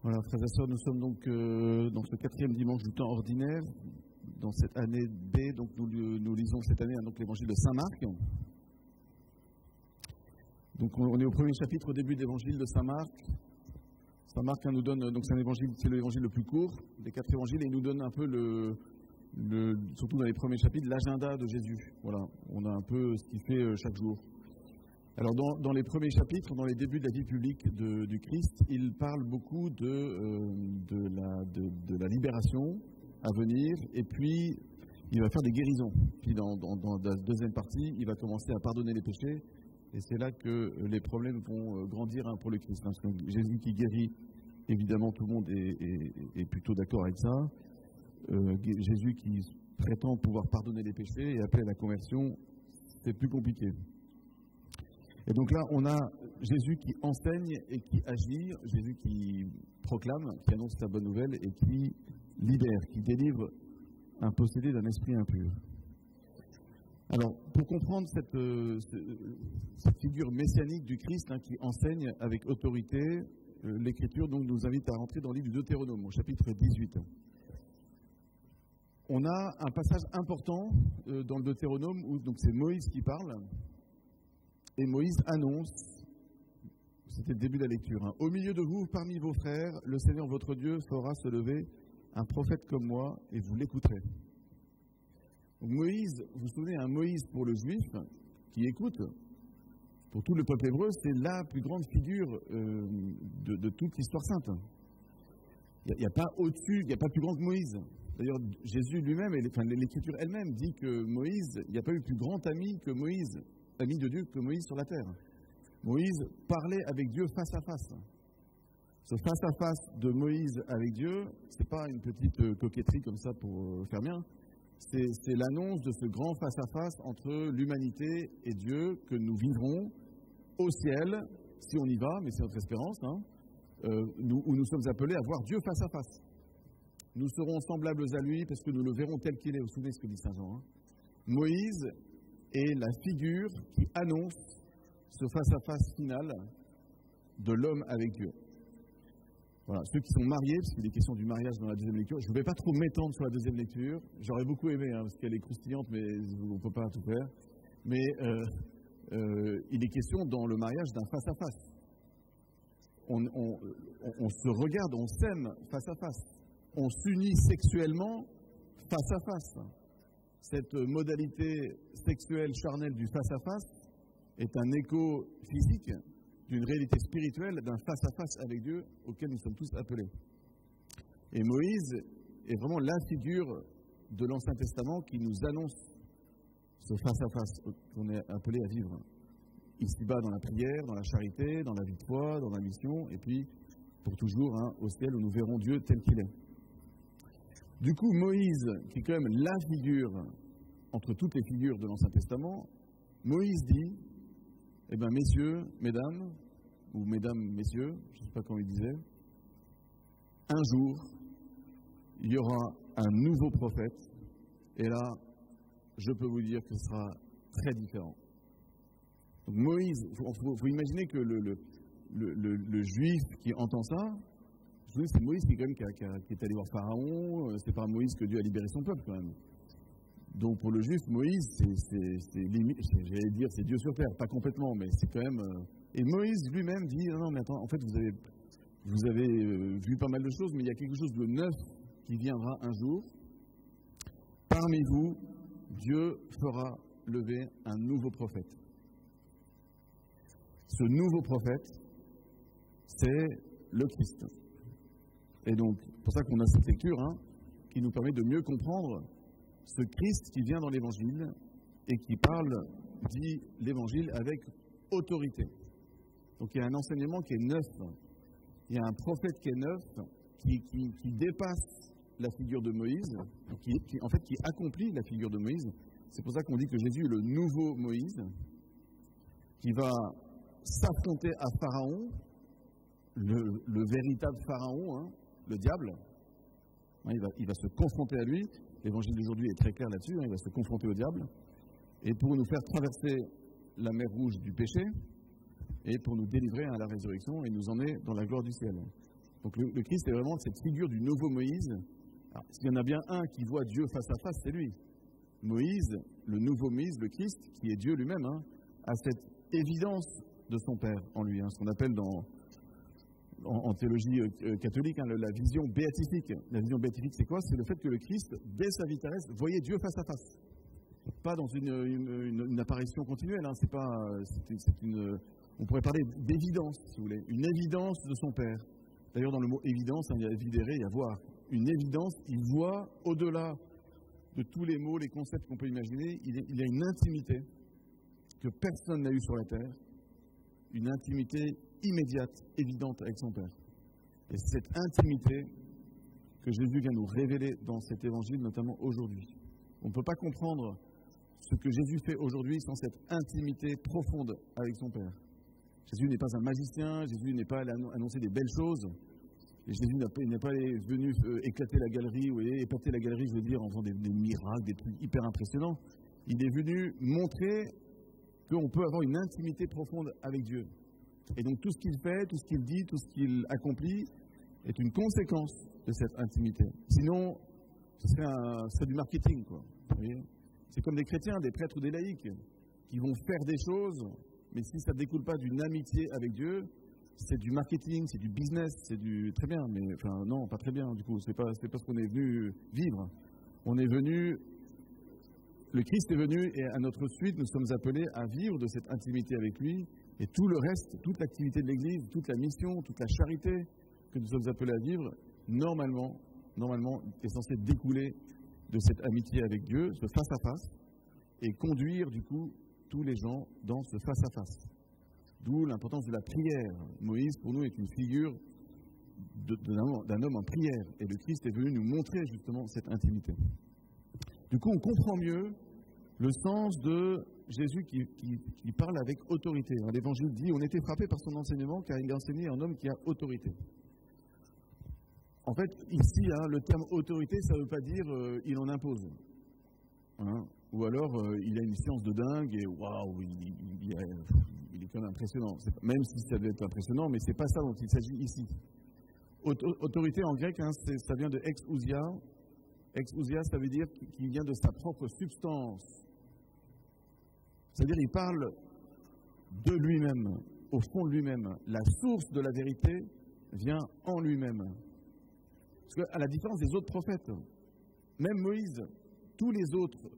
Voilà, frères et sœurs, nous sommes donc dans ce 4e dimanche du temps ordinaire, dans cette année B. Donc nous lisons cette année donc l'évangile de Saint Marc. Donc on est au premier chapitre, au début de l'évangile de Saint Marc. Saint Marc nous donne, donc c'est l'évangile le plus court des 4 évangiles, et il nous donne un peu surtout dans les premiers chapitres, l'agenda de Jésus. Voilà, on a un peu ce qu'il fait chaque jour. Alors dans les premiers chapitres, dans les débuts de la vie publique du Christ, il parle beaucoup de la libération à venir, et puis il va faire des guérisons. Puis dans la deuxième partie, il va commencer à pardonner les péchés, et c'est là que les problèmes vont grandir pour le Christ. Parce que Jésus qui guérit, évidemment tout le monde est plutôt d'accord avec ça. Jésus qui prétend pouvoir pardonner les péchés et appeler à la conversion, c'est plus compliqué. Et donc là, on a Jésus qui enseigne et qui agit, Jésus qui proclame, qui annonce sa bonne nouvelle et qui libère, qui délivre un possédé d'un esprit impur. Alors, pour comprendre cette figure messianique du Christ qui enseigne avec autorité, l'Écriture donc, nous invite à rentrer dans le livre du Deutéronome, au chapitre 18. On a un passage important dans le Deutéronome où donc, c'est Moïse qui parle. Et Moïse annonce, c'était le début de la lecture, au milieu de vous, parmi vos frères, le Seigneur votre Dieu fera se lever un prophète comme moi, et vous l'écouterez. Donc Moïse, vous vous souvenez, un Moïse pour le juif qui écoute, pour tout le peuple hébreu, c'est la plus grande figure de toute l'histoire sainte. Il n'y a pas au-dessus, il n'y a pas plus grand que Moïse. D'ailleurs, Jésus lui-même, l'Écriture elle-même dit que Moïse, il n'y a pas eu plus grand ami que Moïse, ami de Dieu que Moïse sur la terre. Moïse parlait avec Dieu face à face. Ce face à face de Moïse avec Dieu, c'est pas une petite coquetterie comme ça pour faire bien. C'est l'annonce de ce grand face à face entre l'humanité et Dieu que nous vivrons au ciel, si on y va, mais c'est notre espérance, où nous sommes appelés à voir Dieu face à face. Nous serons semblables à lui parce que nous le verrons tel qu'il est. Vous vous souvenez ce que dit Saint Jean. Moïse est la figure qui annonce ce face-à-face final de l'homme avec Dieu. Voilà, ceux qui sont mariés, parce qu'il est question du mariage dans la deuxième lecture, je ne vais pas trop m'étendre sur la deuxième lecture, j'aurais beaucoup aimé, parce qu'elle est croustillante, mais on ne peut pas tout faire. Mais il est question dans le mariage d'un face-à-face. On se regarde, on s'aime face-à-face. On s'unit sexuellement face-à-face. Cette modalité sexuelle charnelle du face-à-face est un écho physique d'une réalité spirituelle, d'un face-à-face avec Dieu auquel nous sommes tous appelés. Et Moïse est vraiment la figure de l'Ancien Testament qui nous annonce ce face-à-face qu'on est appelé à vivre. Ici-bas dans la prière, dans la charité, dans la vie de foi, dans la mission, et puis pour toujours au ciel où nous verrons Dieu tel qu'il est. Du coup, Moïse, qui est quand même la figure, entre toutes les figures de l'Ancien Testament, Moïse dit, messieurs, mesdames, ou mesdames, messieurs, je ne sais pas comment il disait, un jour, il y aura un nouveau prophète, et là, je peux vous dire que ce sera très différent. Donc Moïse, vous imaginez que le juif qui entend ça, c'est Moïse qui est allé voir Pharaon, c'est par Moïse que Dieu a libéré son peuple quand même. Donc pour le juif, Moïse, c'est limite, j'allais dire c'est Dieu sur terre, pas complètement, mais c'est quand même... Et Moïse lui-même dit, non mais attends, en fait vous avez vu pas mal de choses, mais il y a quelque chose de neuf qui viendra un jour. Parmi vous, Dieu fera lever un nouveau prophète. Ce nouveau prophète, c'est le Christ. Et donc, c'est pour ça qu'on a cette lecture qui nous permet de mieux comprendre ce Christ qui vient dans l'Évangile et qui dit l'Évangile avec autorité. Donc il y a un enseignement qui est neuf, il y a un prophète qui est neuf, qui dépasse la figure de Moïse, qui accomplit la figure de Moïse. C'est pour ça qu'on dit que Jésus est le nouveau Moïse, qui va s'affronter à Pharaon, le véritable Pharaon, le diable. Il va se confronter à lui. L'évangile d'aujourd'hui est très clair là-dessus. Il va se confronter au diable. Et pour nous faire traverser la mer rouge du péché, et pour nous délivrer à la résurrection et nous emmener dans la gloire du ciel. Donc le Christ est vraiment cette figure du nouveau Moïse. Alors, s'il y en a bien un qui voit Dieu face à face, c'est lui. Moïse, le nouveau Moïse, le Christ, qui est Dieu lui-même, a cette évidence de son Père en lui, ce qu'on appelle en théologie catholique la vision béatifique. La vision béatifique, c'est quoi? C'est le fait que le Christ, dès sa vie terrestre, voyait Dieu face à face. Pas dans une apparition continuelle, on pourrait parler d'évidence, si vous voulez, une évidence de son Père. D'ailleurs, dans le mot évidence, il y a videre, il y a voir. Une évidence, il voit au-delà de tous les mots, les concepts qu'on peut imaginer, il y a une intimité que personne n'a eue sur la terre, une intimité immédiate, évidente avec son Père. Et c'est cette intimité que Jésus vient nous révéler dans cet évangile, notamment aujourd'hui. On ne peut pas comprendre ce que Jésus fait aujourd'hui sans cette intimité profonde avec son Père. Jésus n'est pas un magicien, Jésus n'est pas allé annoncer des belles choses, et Jésus n'est pas venu éclater la galerie, ou épater la galerie, je veux dire, en faisant des miracles, des trucs hyper impressionnants. Il est venu montrer qu'on peut avoir une intimité profonde avec Dieu. Et donc tout ce qu'il fait, tout ce qu'il dit, tout ce qu'il accomplit est une conséquence de cette intimité. Sinon, ce serait du marketing, quoi. Vous voyez ? C'est comme des chrétiens, des prêtres ou des laïcs, qui vont faire des choses, mais si ça ne découle pas d'une amitié avec Dieu, c'est du marketing, c'est du business, c'est du... Très bien, mais... Enfin, non, pas très bien, du coup. C'est pas ce qu'on est venu vivre. On est venu... Le Christ est venu, et à notre suite, nous sommes appelés à vivre de cette intimité avec lui, et tout le reste, toute l'activité de l'Église, toute la mission, toute la charité que nous sommes appelés à vivre, normalement, est censé découler de cette amitié avec Dieu, ce face-à-face, et conduire, du coup, tous les gens dans ce face-à-face. D'où l'importance de la prière. Moïse, pour nous, est une figure d'un homme en prière. Et le Christ est venu nous montrer, justement, cette intimité. Du coup, on comprend mieux le sens de Jésus qui parle avec autorité. L'Évangile dit, on était frappé par son enseignement, car il enseignait un homme qui a autorité. En fait, ici, le terme autorité, ça ne veut pas dire il en impose. Ou alors, il a une science de dingue et waouh, il est quand même impressionnant. Même si ça doit être impressionnant, mais ce n'est pas ça dont il s'agit ici. Autorité en grec, ça vient de exousia. Exousia, ça veut dire qu'il vient de sa propre substance. C'est-à-dire qu'il parle de lui-même, au fond de lui-même. La source de la vérité vient en lui-même. Parce qu'à la différence des autres prophètes, même Moïse, tous les autres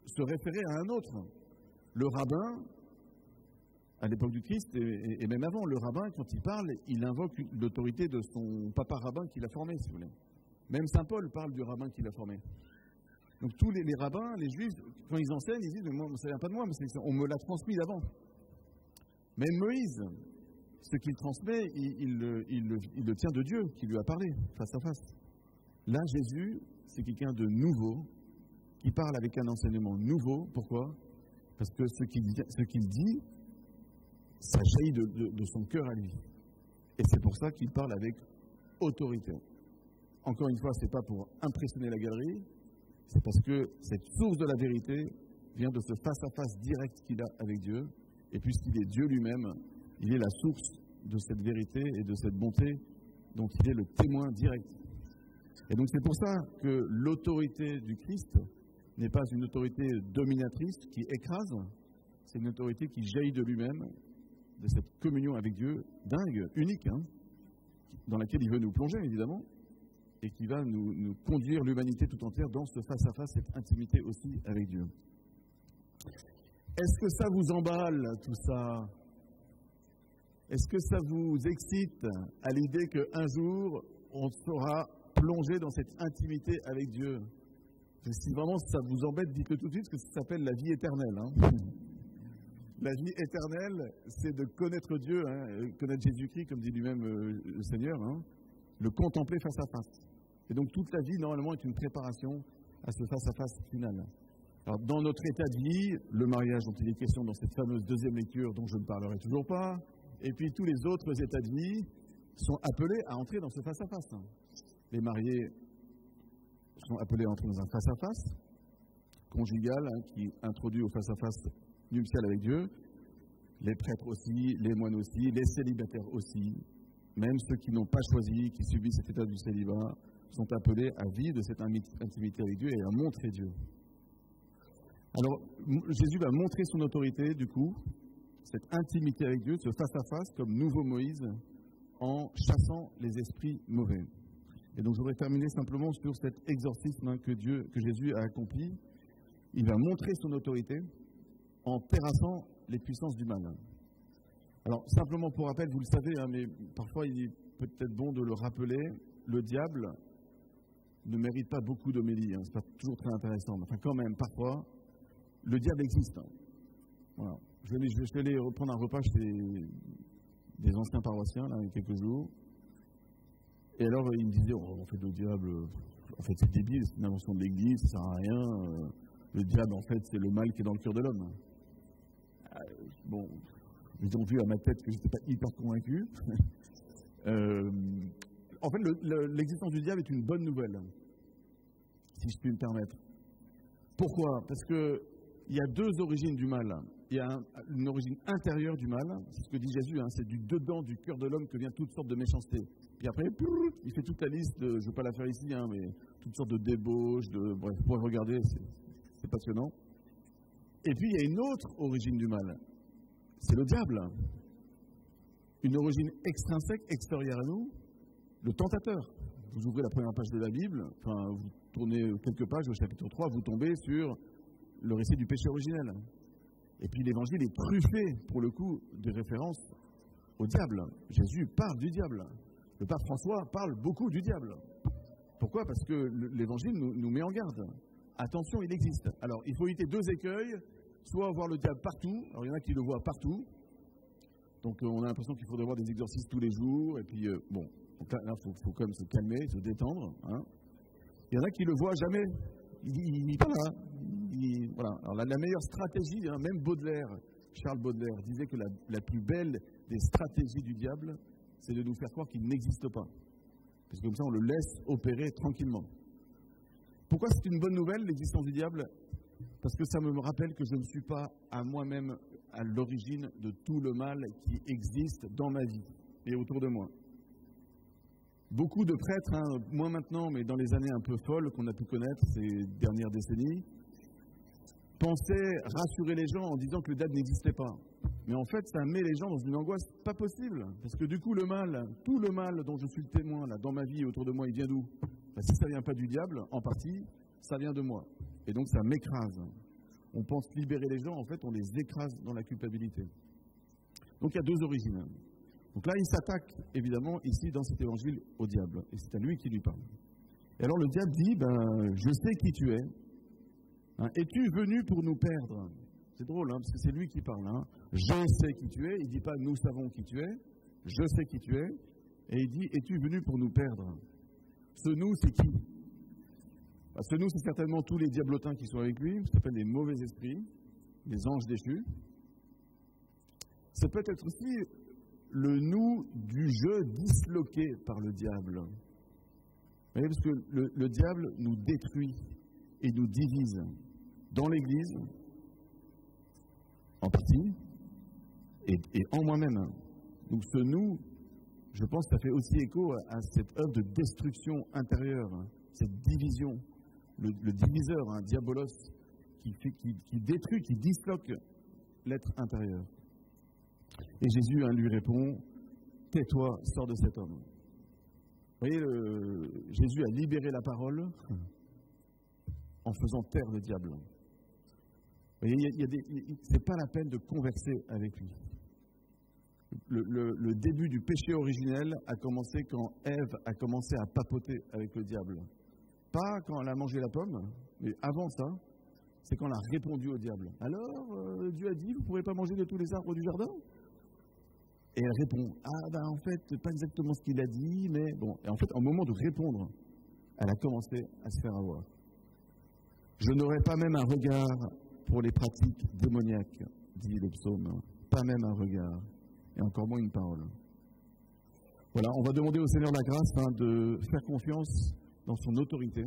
se référaient à un autre. Le rabbin, à l'époque du Christ, et même avant, le rabbin, quand il parle, il invoque l'autorité de son papa rabbin qui l'a formé, si vous voulez. Même saint Paul parle du rabbin qui l'a formé. Donc tous les rabbins, les juifs, quand ils enseignent, ils disent « moi, ça ne vient pas de moi, mais on me l'a transmis d'avant ». Même Moïse, ce qu'il transmet, il le tient de Dieu, qui lui a parlé, face à face. Là, Jésus, c'est quelqu'un de nouveau, qui parle avec un enseignement nouveau. Pourquoi ? Parce que ce qu'il dit, ça jaillit de son cœur à lui. Et c'est pour ça qu'il parle avec autorité. Encore une fois, ce n'est pas pour impressionner la galerie, c'est parce que cette source de la vérité vient de ce face-à-face direct qu'il a avec Dieu. Et puisqu'il est Dieu lui-même, il est la source de cette vérité et de cette bonté dont il est le témoin direct. Et donc c'est pour ça que l'autorité du Christ n'est pas une autorité dominatrice qui écrase, c'est une autorité qui jaillit de lui-même, de cette communion avec Dieu, dingue, unique, dans laquelle il veut nous plonger évidemment, et qui va nous conduire l'humanité tout entière dans ce face-à-face, cette intimité aussi avec Dieu. Est-ce que ça vous emballe, tout ça ? Est-ce que ça vous excite à l'idée qu'un jour, on sera plongé dans cette intimité avec Dieu ? Si vraiment ça vous embête, dites-le tout de suite, parce que ça s'appelle la vie éternelle. La vie éternelle, c'est de connaître Dieu, connaître Jésus-Christ, comme dit lui-même le Seigneur, le contempler face à face. Et donc toute la vie, normalement, est une préparation à ce face-à-face final. Alors, dans notre état de vie, le mariage dont il est question dans cette fameuse deuxième lecture dont je ne parlerai toujours pas, et puis tous les autres états de vie sont appelés à entrer dans ce face-à-face. Les mariés sont appelés à entrer dans un face-à-face conjugal qui introduit au face-à-face nuptial avec Dieu. Les prêtres aussi, les moines aussi, les célibataires aussi. même ceux qui n'ont pas choisi, qui subissent cet état du célibat, sont appelés à vivre de cette intimité avec Dieu et à montrer Dieu. Alors, Jésus va montrer son autorité, du coup, cette intimité avec Dieu, ce face-à-face, comme nouveau Moïse, en chassant les esprits mauvais. Et donc, je voudrais terminer simplement sur cet exorcisme que Jésus a accompli. Il va montrer son autorité en terrassant les puissances du mal. Alors, simplement pour rappel, vous le savez, mais parfois il est peut-être bon de le rappeler, le diable ne mérite pas beaucoup d'homélie, c'est pas toujours très intéressant, mais enfin quand même, parfois, le diable existe. Voilà. Je vais aller reprendre un repas chez des anciens paroissiens, là, il y a quelques jours, et alors ils me disaient, en fait, le diable, en fait, c'est débile, c'est une invention de l'Église, ça sert à rien, le diable, en fait, c'est le mal qui est dans le cœur de l'homme. Bon... Ils ont vu à ma tête que je n'étais pas hyper convaincu. En fait, l'existence du diable est une bonne nouvelle, si je puis me permettre. Pourquoi ? Parce qu'il y a deux origines du mal. Il y a une origine intérieure du mal, c'est ce que dit Jésus, c'est du dedans du cœur de l'homme que vient toutes sortes de méchanceté. Puis après, il fait toute la liste, je ne vais pas la faire ici, mais toutes sortes de débauches, bref, vous pouvez regarder, c'est passionnant. Et puis, il y a une autre origine du mal. C'est le diable. Une origine extrinsèque, extérieure à nous, le tentateur. Vous ouvrez la première page de la Bible, vous tournez quelques pages au chapitre 3, vous tombez sur le récit du péché originel. Et puis l'évangile est truffé, pour le coup, de références au diable. Jésus parle du diable. Le pape François parle beaucoup du diable. Pourquoi ? Parce que l'évangile nous met en garde. Attention, il existe. Alors, il faut éviter deux écueils. Soit voir le diable partout, alors il y en a qui le voient partout, donc on a l'impression qu'il faudrait voir des exorcismes tous les jours, et puis bon, là il faut quand même se calmer, se détendre. Il y en a qui le voient jamais, il n'est pas là. Voilà. Alors la meilleure stratégie, même Baudelaire, Charles Baudelaire, disait que la plus belle des stratégies du diable, c'est de nous faire croire qu'il n'existe pas. Parce que comme ça on le laisse opérer tranquillement. Pourquoi c'est une bonne nouvelle, l'existence du diable ? Parce que ça me rappelle que je ne suis pas à moi-même à l'origine de tout le mal qui existe dans ma vie et autour de moi. Beaucoup de prêtres, moins maintenant, mais dans les années un peu folles qu'on a pu connaître ces dernières décennies, pensaient rassurer les gens en disant que le diable n'existait pas. Mais en fait, ça met les gens dans une angoisse pas possible. Parce que du coup, le mal, tout le mal dont je suis le témoin là, dans ma vie et autour de moi, il vient d'où ? Si ça ne vient pas du diable, en partie, ça vient de moi. Et donc ça m'écrase. On pense libérer les gens, en fait, on les écrase dans la culpabilité. Donc il y a deux origines. Donc là, il s'attaque, évidemment, ici, dans cet évangile, au diable. Et c'est à lui qui lui parle. Et alors le diable dit, je sais qui tu es. Es-tu venu pour nous perdre ? C'est drôle, parce que c'est lui qui parle. Je sais qui tu es. Il ne dit pas, nous savons qui tu es. Je sais qui tu es. Et il dit, es-tu venu pour nous perdre ? Ce nous, c'est qui ? Parce que nous, c'est certainement tous les diablotins qui sont avec lui, ça s'appelle les mauvais esprits, les anges déchus. Ça peut être aussi le nous du jeu disloqué par le diable. Vous voyez, parce que le diable nous détruit et nous divise dans l'Église, en partie, et en moi-même. Donc ce nous, je pense que ça fait aussi écho à cette œuvre de destruction intérieure, cette division. Le diviseur, diabolos, qui détruit, qui disloque l'être intérieur. Et Jésus lui répond, « Tais-toi, sors de cet homme. » Vous voyez, Jésus a libéré la parole en faisant taire le diable. Vous voyez, ce n'est pas la peine de converser avec lui. Le début du péché originel a commencé quand Ève a commencé à papoter avec le diable. Pas quand elle a mangé la pomme, mais avant ça, c'est quand elle a répondu au diable. Alors, Dieu a dit, vous ne pourrez pas manger de tous les arbres du jardin ? Et elle répond, en fait, pas exactement ce qu'il a dit, mais bon. Et en fait, au moment de répondre, elle a commencé à se faire avoir. Je n'aurai pas même un regard pour les pratiques démoniaques, dit le psaume. Pas même un regard, et encore moins une parole. Voilà, on va demander au Seigneur la grâce de faire confiance dans son autorité.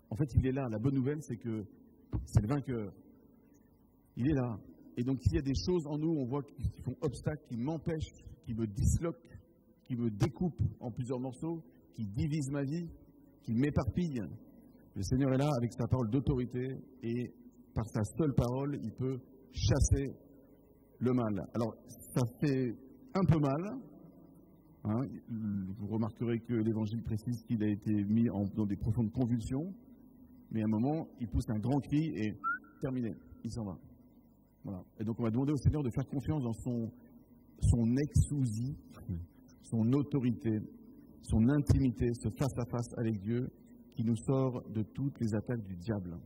En fait, il est là. La bonne nouvelle, c'est que c'est le vainqueur. Il est là. Et donc, s'il y a des choses en nous, on voit qui font obstacle, qui m'empêchent, qui me disloquent, qui me découpe en plusieurs morceaux, qui divise ma vie, qui m'éparpille. Le Seigneur est là avec sa parole d'autorité et par sa seule parole, il peut chasser le mal. Alors, ça fait un peu mal. Hein, vous remarquerez que l'Évangile précise qu'il a été mis dans des profondes convulsions, mais à un moment, il pousse un grand cri et terminé, il s'en va. Voilà. Et donc, on va demander au Seigneur de faire confiance dans son exousie, son autorité, son intimité, ce face-à-face avec Dieu qui nous sort de toutes les attaques du diable.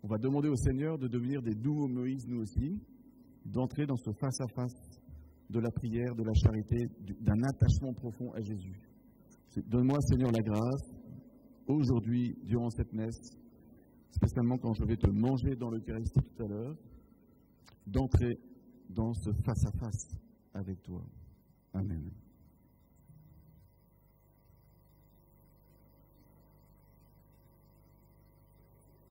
On va demander au Seigneur de devenir des nouveaux Moïse, nous aussi, d'entrer dans ce face-à-face de la prière, de la charité, d'un attachement profond à Jésus. Donne-moi, Seigneur, la grâce, aujourd'hui, durant cette messe, spécialement quand je vais te manger dans l'Eucharistie tout à l'heure, d'entrer dans ce face-à-face avec toi. Amen.